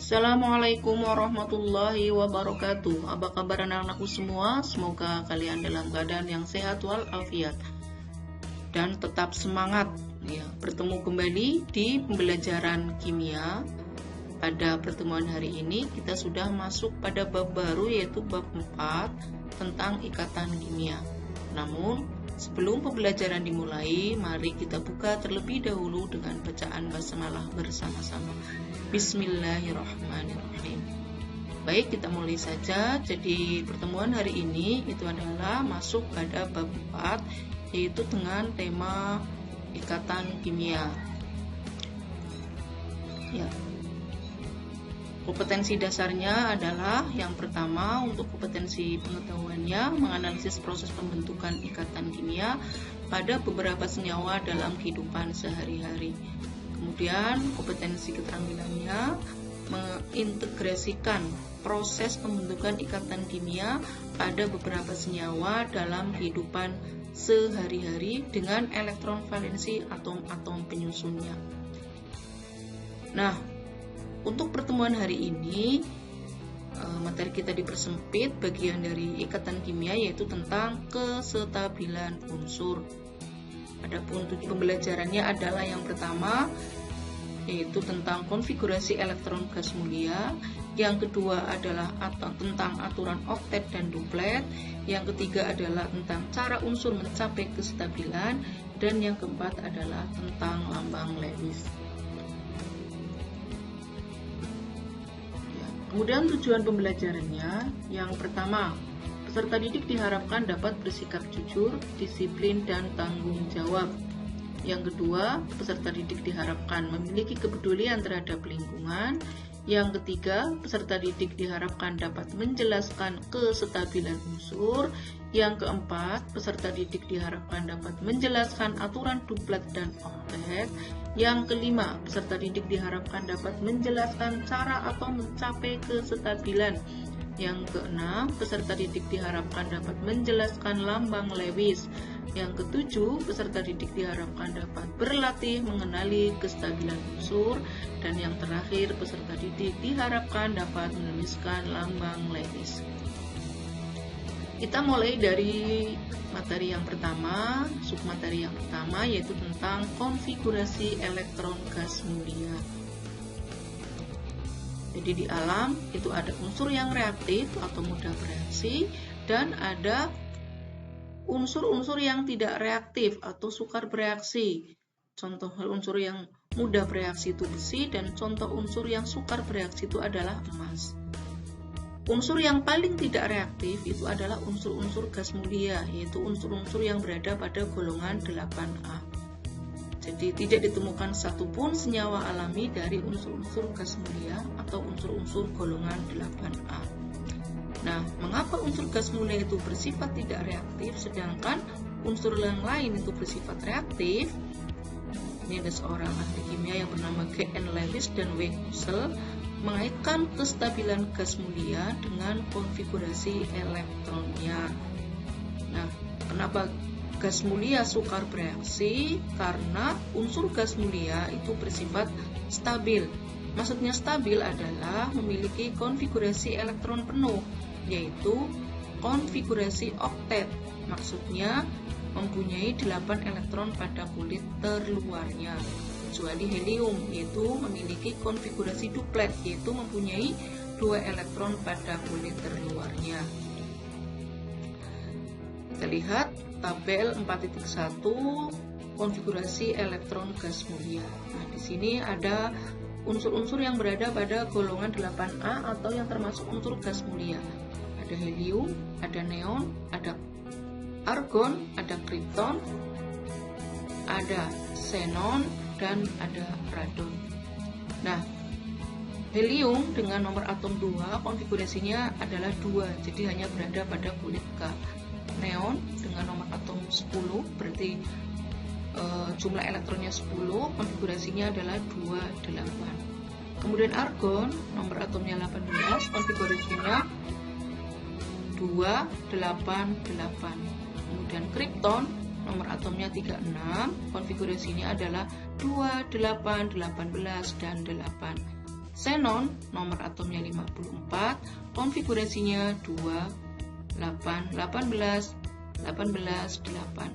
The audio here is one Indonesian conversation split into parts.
Assalamualaikum warahmatullahi wabarakatuh. Apa kabar anak-anakku semua? Semoga kalian dalam keadaan yang sehat walafiat dan tetap semangat ya. Bertemu kembali di pembelajaran kimia. Pada pertemuan hari ini kita sudah masuk pada bab baru, yaitu bab 4 tentang ikatan kimia. Namun sebelum pembelajaran dimulai, mari kita buka terlebih dahulu dengan bacaan basmalah bersama-sama. Bismillahirrahmanirrahim. Baik, kita mulai saja. Jadi pertemuan hari ini itu adalah masuk pada bab 4, yaitu dengan tema ikatan kimia. Ya. Kompetensi dasarnya adalah yang pertama, untuk kompetensi pengetahuannya menganalisis proses pembentukan ikatan kimia pada beberapa senyawa dalam kehidupan sehari-hari. Kemudian kompetensi keterampilannya mengintegrasikan proses pembentukan ikatan kimia pada beberapa senyawa dalam kehidupan sehari-hari dengan elektron valensi atom-atom penyusunnya. Nah, untuk pertemuan hari ini materi kita dipersempit bagian dari ikatan kimia, yaitu tentang kestabilan unsur. Adapun tujuan pembelajarannya adalah yang pertama, yaitu tentang konfigurasi elektron gas mulia. Yang kedua adalah tentang aturan oktet dan duplet. Yang ketiga adalah tentang cara unsur mencapai kestabilan. Dan yang keempat adalah tentang lambang Lewis. Kemudian tujuan pembelajarannya, yang pertama, peserta didik diharapkan dapat bersikap jujur, disiplin, dan tanggung jawab. Yang kedua, peserta didik diharapkan memiliki kepedulian terhadap lingkungan. Yang ketiga, peserta didik diharapkan dapat menjelaskan kestabilan unsur. Yang keempat, peserta didik diharapkan dapat menjelaskan aturan duplet dan oktet. Yang kelima, peserta didik diharapkan dapat menjelaskan cara atau mencapai kestabilan. Yang keenam, peserta didik diharapkan dapat menjelaskan lambang Lewis. Yang ketujuh, peserta didik diharapkan dapat berlatih mengenali kestabilan unsur. Dan yang terakhir, peserta didik diharapkan dapat menuliskan lambang Lewis. Kita mulai dari materi yang pertama, submateri yang pertama, yaitu tentang konfigurasi elektron gas mulia. Jadi di alam itu ada unsur yang reaktif atau mudah bereaksi, dan ada unsur-unsur yang tidak reaktif atau sukar bereaksi. Contoh unsur yang mudah bereaksi itu besi, dan contoh unsur yang sukar bereaksi itu adalah emas. Unsur yang paling tidak reaktif itu adalah unsur-unsur gas mulia, yaitu unsur-unsur yang berada pada golongan 8A. Jadi tidak ditemukan satupun senyawa alami dari unsur-unsur gas mulia atau unsur-unsur golongan 8A. Nah, mengapa unsur gas mulia itu bersifat tidak reaktif, sedangkan unsur yang lain itu bersifat reaktif? Ini ada seorang ahli kimia yang bernama G.N. Lewis dan W. Hussel mengaitkan kestabilan gas mulia dengan konfigurasi elektronnya. Nah, kenapa gas mulia sukar bereaksi? Karena unsur gas mulia itu bersifat stabil. Maksudnya stabil adalah memiliki konfigurasi elektron penuh, yaitu konfigurasi oktet. Maksudnya mempunyai 8 elektron pada kulit terluarnya. Kecuali helium, yaitu memiliki konfigurasi duplet, yaitu mempunyai 2 elektron pada kulit terluarnya. Kita lihat tabel 4.1 konfigurasi elektron gas mulia. Nah, di sini ada unsur-unsur yang berada pada golongan 8A atau yang termasuk unsur gas mulia. Ada helium, ada neon, ada argon, ada krypton, ada xenon, dan ada radon. Nah, helium dengan nomor atom 2 konfigurasinya adalah 2, jadi hanya berada pada kulit K. Neon dengan nomor atom 10, berarti jumlah elektronnya 10, konfigurasinya adalah 28. Kemudian argon, nomor atomnya 18, konfigurasinya 288. Kemudian krypton, nomor atomnya 36, konfigurasinya adalah 28, 18, dan 8. Xenon nomor atomnya 54, konfigurasinya 2, 8, 18, 18, 8.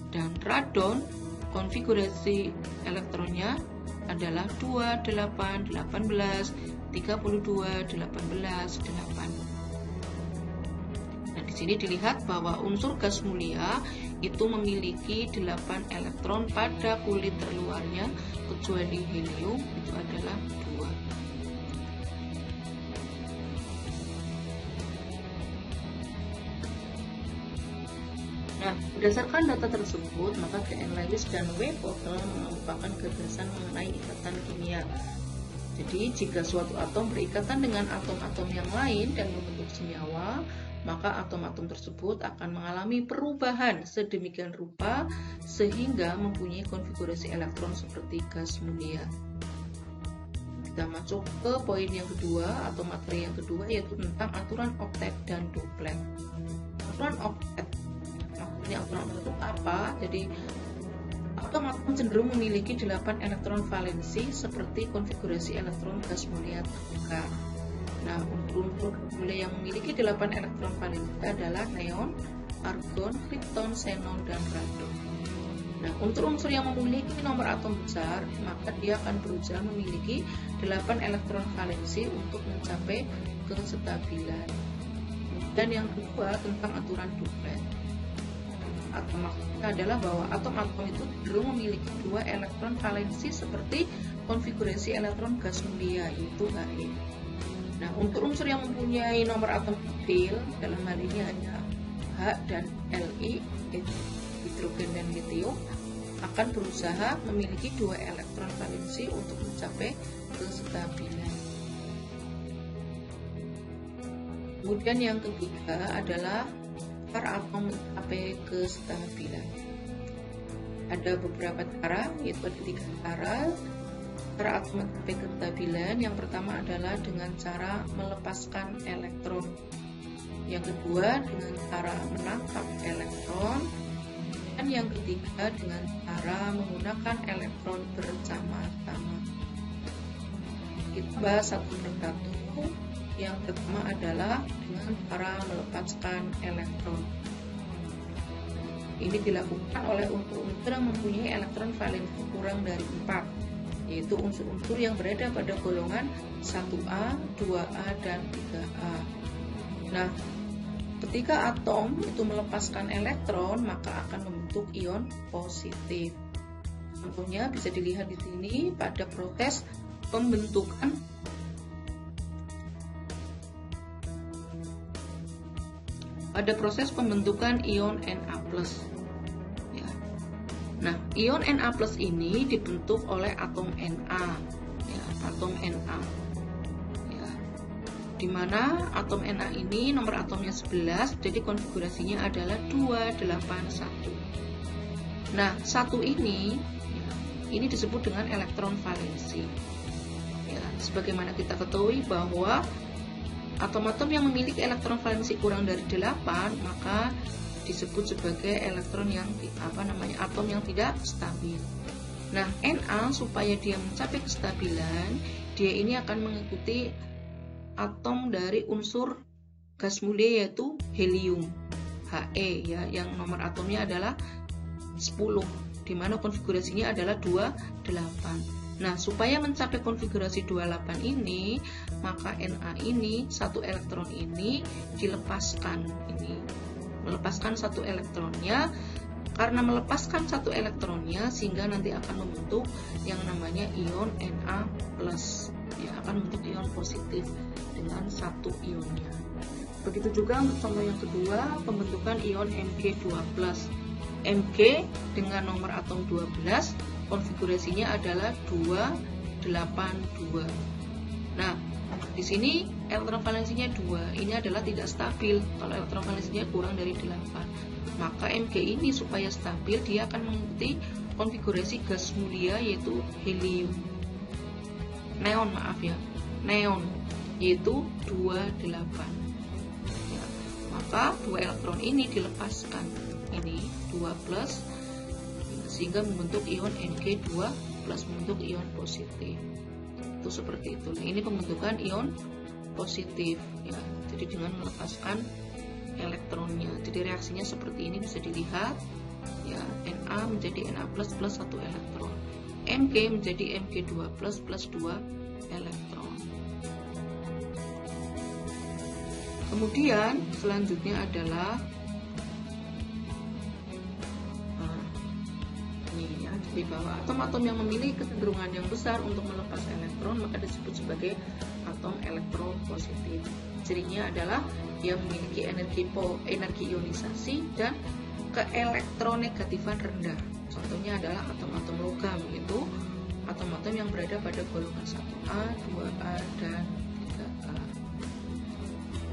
Dan radon konfigurasi elektronnya adalah 2, 8, 18, 32, 18, 8. Nah, di sini dilihat bahwa unsur gas mulia itu memiliki 8 elektron pada kulit terluarnya, kecuali helium itu adalah 2. Nah, berdasarkan data tersebut, maka G.N. Lewis dan W. Potle mengemukakan gagasan mengenai ikatan kimia. Jadi, jika suatu atom berikatan dengan atom-atom yang lain dan membentuk senyawa, maka atom-atom tersebut akan mengalami perubahan sedemikian rupa sehingga mempunyai konfigurasi elektron seperti gas mulia. Kita masuk ke poin yang kedua atau materi yang kedua, yaitu tentang aturan oktet dan duplet. Aturan oktet, maksudnya aturan oktet itu apa? Jadi atom-atom cenderung memiliki 8 elektron valensi seperti konfigurasi elektron gas mulia terbuka. Nah, unsur mulia yang memiliki 8 elektron valensi adalah neon, argon, krypton, xenon, dan radon. Nah, unsur-unsur yang memiliki nomor atom besar, maka dia akan berusaha memiliki 8 elektron valensi untuk mencapai kestabilan. Dan yang kedua tentang aturan duplet. Atau maksudnya adalah bahwa atom-atom itu cenderung memiliki 2 elektron valensi seperti konfigurasi elektron gas mulia, yaitu He. Nah, unsur-unsur yang mempunyai nomor atom kecil dalam hal ini hanya H dan Li, hidrogen dan litium, akan berusaha memiliki 2 elektron valensi untuk mencapai kestabilan. Kemudian yang ketiga adalah cara atom mencapai kestabilan. Ada beberapa cara, yaitu ada 3 cara atom mencapai kestabilan. Yang pertama adalah dengan cara melepaskan elektron. Yang kedua dengan cara menangkap elektron. Dan yang ketiga dengan cara menggunakan elektron bersama-sama. Kita bahas satu persatu. Yang pertama adalah dengan cara melepaskan elektron. Ini dilakukan oleh unsur-unsur yang mempunyai elektron valensi kurang dari 4, yaitu unsur-unsur yang berada pada golongan 1A, 2A, dan 3A. Nah, ketika atom itu melepaskan elektron, maka akan membentuk ion positif. Contohnya bisa dilihat di sini pada proses pembentukan ion Na+. Ya. Nah, ion Na+ ini dibentuk oleh atom Na, ya, atom Na. Ya. Di mana atom Na ini nomor atomnya 11, jadi konfigurasinya adalah 281. Nah, satu ini, ya, ini disebut dengan elektron valensi. Ya, sebagaimana kita ketahui bahwa atom-atom yang memiliki elektron valensi kurang dari 8 maka disebut sebagai elektron yang atom yang tidak stabil. Nah, Na supaya dia mencapai kestabilan, dia ini akan mengikuti atom dari unsur gas mulia yaitu helium, He, ya, yang nomor atomnya adalah 10, di mana konfigurasinya adalah 28. Nah, supaya mencapai konfigurasi 28 ini, maka Na ini, satu elektron ini dilepaskan. Melepaskan satu elektronnya. Karena melepaskan satu elektronnya, sehingga nanti akan membentuk yang namanya ion Na+. Ya, akan membentuk ion positif dengan satu ionnya. Begitu juga untuk contoh yang kedua, pembentukan ion Mg2+. Mg dengan nomor atom 12, konfigurasinya adalah 282. Nah, di sini elektron valensinya 2. Ini adalah tidak stabil kalau elektron valensinya kurang dari 8. Maka Mg ini supaya stabil dia akan mengikuti konfigurasi gas mulia yaitu helium. Neon yaitu 28. Ya, maka 2 elektron ini dilepaskan. Ini 2+, sehingga membentuk ion Mg2+, membentuk ion positif. satu seperti itu. Nah, ini pembentukan ion positif ya. Jadi dengan melepaskan elektronnya. Jadi reaksinya seperti ini bisa dilihat ya, Na menjadi Na plus 1 elektron. Mg menjadi Mg2 plus 2 elektron. Kemudian selanjutnya adalah ini ya, jadi bahwa atom-atom yang memiliki kecenderungan yang besar untuk melepas elektron maka disebut sebagai atom elektropositif. Cirinya adalah dia memiliki energi ionisasi dan keelektronegatifan rendah. Contohnya adalah atom-atom logam, yaitu atom-atom yang berada pada golongan 1A, 2A, dan 3A.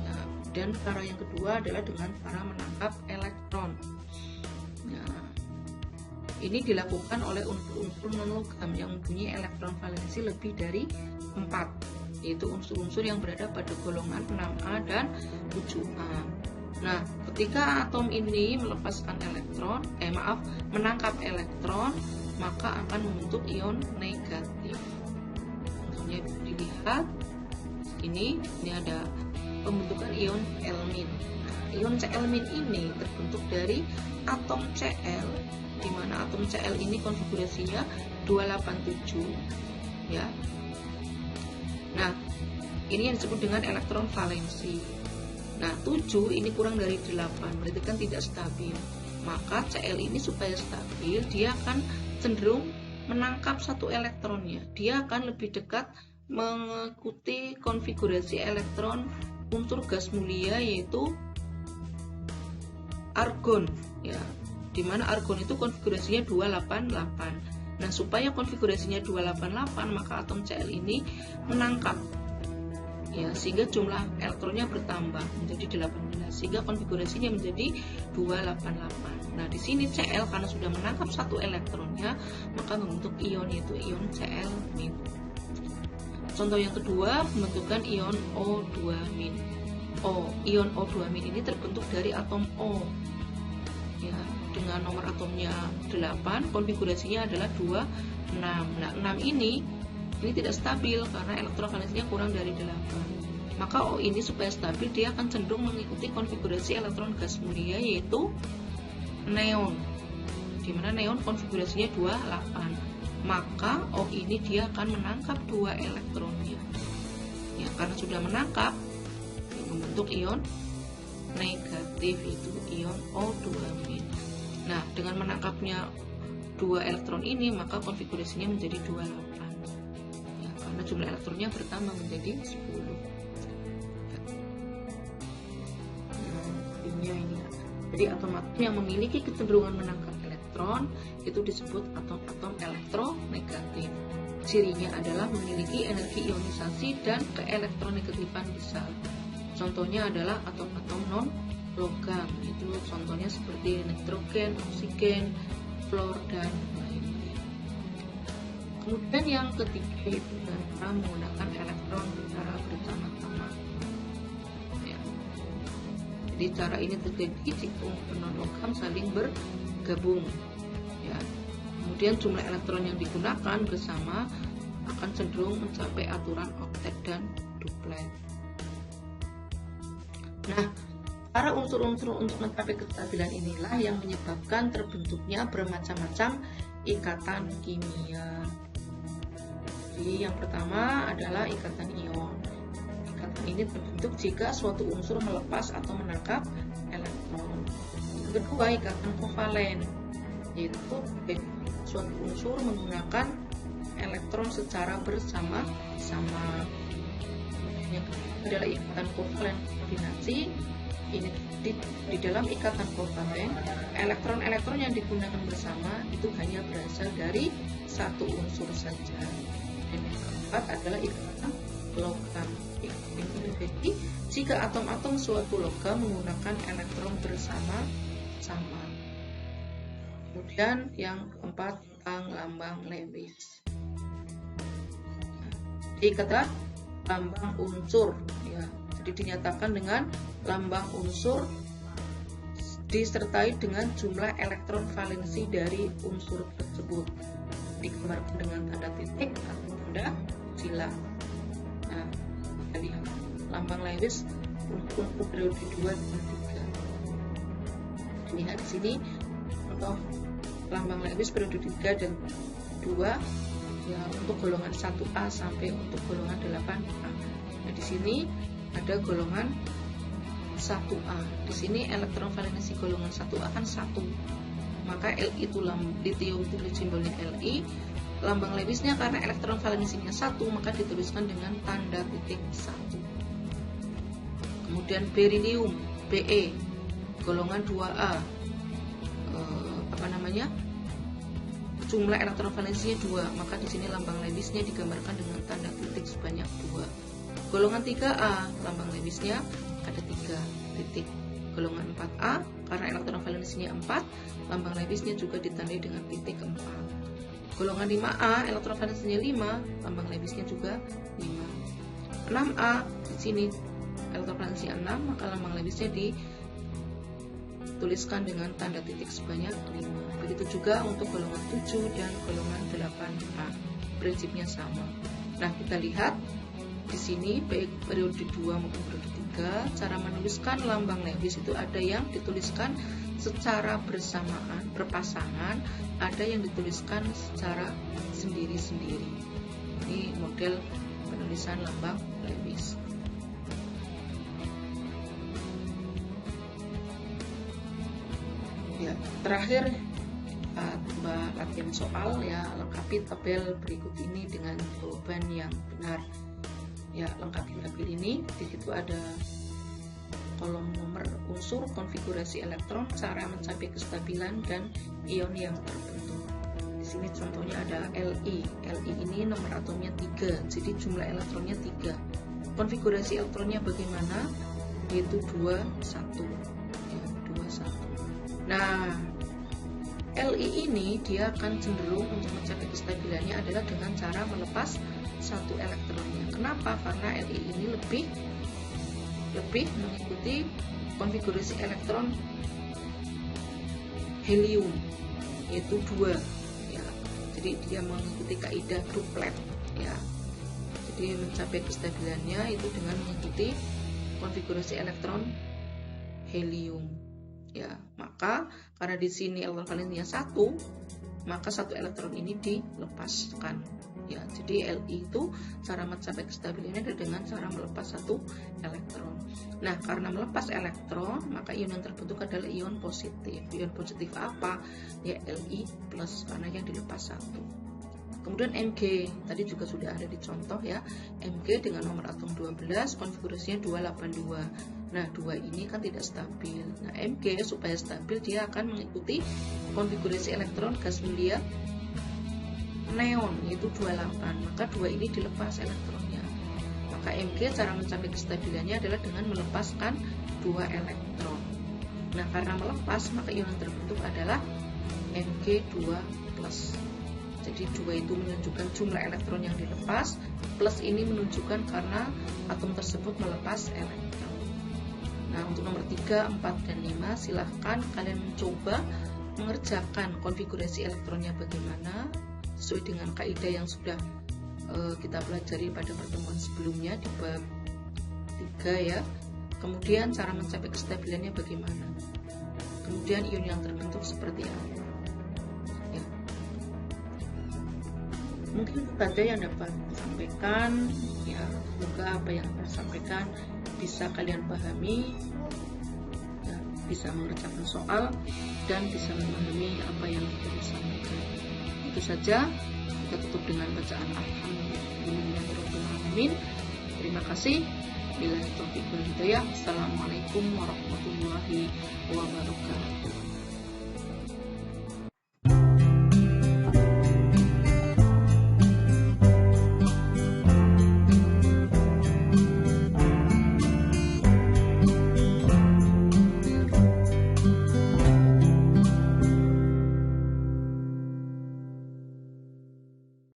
Nah, dan cara yang kedua adalah dengan cara menangkap elektron. Nah, ini dilakukan oleh unsur-unsur non-logam yang mempunyai elektron valensi lebih dari 4, yaitu unsur-unsur yang berada pada golongan 6A dan 7A. Nah, ketika atom ini melepaskan elektron, menangkap elektron, maka akan membentuk ion negatif. Contohnya dilihat ini ada pembentukan ion Cl-. Nah, ion Cl- ini terbentuk dari atom Cl, di mana atom Cl ini konfigurasinya 287, ya. Nah, ini yang disebut dengan elektron valensi. Nah, 7 ini kurang dari 8, berarti kan tidak stabil. Maka Cl ini supaya stabil, dia akan cenderung menangkap satu elektronnya. Dia akan lebih dekat mengikuti konfigurasi elektron unsur gas mulia, yaitu argon, ya. Dimana argon itu konfigurasinya 288. Nah, supaya konfigurasinya 288, maka atom Cl ini menangkap, ya, sehingga jumlah elektronnya bertambah menjadi 18, sehingga konfigurasinya menjadi 288. Nah, di sini Cl karena sudah menangkap satu elektronnya, maka membentuk ion, yaitu ion Cl-. Contoh yang kedua, pembentukan ion O2-. Ion O2- ini terbentuk dari atom O, ya, dengan nomor atomnya 8, konfigurasinya adalah 26. Nah, 6 ini tidak stabil karena elektron valensinya kurang dari 8. Maka O ini supaya stabil, dia akan cenderung mengikuti konfigurasi elektron gas mulia, yaitu neon, dimana neon konfigurasinya 28. Maka O ini dia akan menangkap 2 elektronnya, ya, karena sudah menangkap, membentuk ion negatif, itu ion O2-. Nah, dengan menangkapnya 2 elektron ini, maka konfigurasinya menjadi 28. Karena jumlah elektronnya bertambah menjadi 10. Ini. Jadi atom-atom yang memiliki kecenderungan menangkap elektron itu disebut atom-atom elektronegatif. Cirinya adalah memiliki energi ionisasi dan keelektronegatifan besar. Contohnya adalah atom-atom non-logam. Itu contohnya seperti nitrogen, oksigen, fluor, dan lain-lain. Kemudian yang ketiga itu cara menggunakan elektron secara bersama-sama. Ya. Jadi cara ini terjadi jika unsur non-logam saling bergabung. Ya. Kemudian jumlah elektron yang digunakan bersama akan cenderung mencapai aturan oktet dan duplet. Nah, para unsur-unsur untuk mencapai kestabilan inilah yang menyebabkan terbentuknya bermacam-macam ikatan kimia. Jadi yang pertama adalah ikatan ion. Ikatan ini terbentuk jika suatu unsur melepas atau menangkap elektron. Yang kedua, ikatan kovalen, yaitu suatu unsur menggunakan elektron secara bersama-sama. Yang ketiga adalah ikatan kovalen koordinasi. Ini di dalam ikatan kovalen, elektron-elektron yang digunakan bersama itu hanya berasal dari satu unsur saja. Dan yang keempat adalah ikatan logam. Ini terjadi jika atom-atom suatu logam menggunakan elektron bersama-sama. Kemudian yang keempat tentang lambang Lewis. Jadi kata lambang unsur, ya. Jadi dinyatakan dengan lambang unsur disertai dengan jumlah elektron valensi dari unsur tersebut. Digambarkan dengan tanda titik atau tanda silang. hilang. Nah, kita lihat lambang Lewis untuk periode 2 dan 3. Lihat di sini contoh lambang Lewis periode 3 dan 2 ya, untuk golongan 1A sampai untuk golongan 8A. Nah, di sini ada golongan 1A. Di sini elektron valensi golongan 1A kan 1. Maka Li itu litium itu simbolnya Li. Lambang Lewisnya karena elektron valensinya 1, maka dituliskan dengan tanda titik 1. Kemudian berilium Be golongan 2A. Jumlah elektron valensinya 2, maka di sini lambang Lewisnya digambarkan dengan tanda titik sebanyak 2. Golongan 3A, lambang Lewisnya ada 3 titik. Golongan 4A, karena elektron valensinya 4, lambang Lewisnya juga ditandai dengan titik 4. Golongan 5A, elektron valensinya 5, lambang Lewisnya juga 5. 6A, di sini elektron valensinya 6, maka lambang Lewisnya dituliskan dengan tanda titik sebanyak 5. Begitu juga untuk golongan 7 dan golongan 8A. Prinsipnya sama. Nah, kita lihat di sini baik periode 2 maupun periode 3, cara menuliskan lambang Lewis itu ada yang dituliskan secara bersamaan, berpasangan, ada yang dituliskan secara sendiri-sendiri. Ini model penulisan lambang Lewis. Ya, terakhir latihan soal ya, lengkapi tabel berikut ini dengan jawaban yang benar. Ya, lengkapi tabel ini. Di situ ada kolom nomor unsur, konfigurasi elektron, cara mencapai kestabilan dan ion yang terbentuk. Di sini contohnya ada Li. Li ini nomor atomnya 3, jadi jumlah elektronnya 3. Konfigurasi elektronnya bagaimana? Yaitu 2, 1. Ya, 2, 1. Nah, Li ini dia akan cenderung untuk mencapai kestabilannya adalah dengan cara melepas satu elektronnya. Kenapa? Karena Li ini lebih mengikuti konfigurasi elektron helium, yaitu 2 ya. Jadi dia mengikuti kaidah duplet ya. Jadi mencapai kestabilannya itu dengan mengikuti konfigurasi elektron helium. Ya, maka karena di sini elektron valensinya 1, maka satu elektron ini dilepaskan. Ya, jadi Li itu cara mencapai kestabilannya adalah dengan cara melepas satu elektron. Nah, karena melepas elektron, maka ion yang terbentuk adalah ion positif. Ion positif apa? Ya, Li plus karena yang dilepas 1. Kemudian Mg, tadi juga sudah ada di contoh ya. Mg dengan nomor atom 12, konfigurasinya 282. Nah, 2 ini kan tidak stabil. Nah, Mg supaya stabil dia akan mengikuti konfigurasi elektron gas mulia neon, yaitu 28. Maka 2 ini dilepas elektronnya. Maka Mg cara mencapai kestabilannya adalah dengan melepaskan 2 elektron. Nah, karena melepas, maka ion yang terbentuk adalah Mg2+. Jadi 2 itu menunjukkan jumlah elektron yang dilepas, plus ini menunjukkan karena atom tersebut melepas elektron. Nah, untuk nomor 3, 4, dan 5 silahkan kalian mencoba mengerjakan konfigurasi elektronnya bagaimana sesuai dengan kaidah yang sudah kita pelajari pada pertemuan sebelumnya di bab 3 ya. Kemudian cara mencapai kestabilannya bagaimana, kemudian ion yang terbentuk seperti apa ya. Mungkin itu saja yang dapat disampaikan ya. Semoga apa yang saya sampaikan bisa kalian pahami ya, bisa mengerjakan soal dan bisa memahami apa yang kita sampaikan. Itu saja, kita tutup dengan bacaan Alhamdulillahirobbilalamin. Terima kasih. Billahi taufiq wal hidayah. Assalamualaikum warahmatullahi wabarakatuh.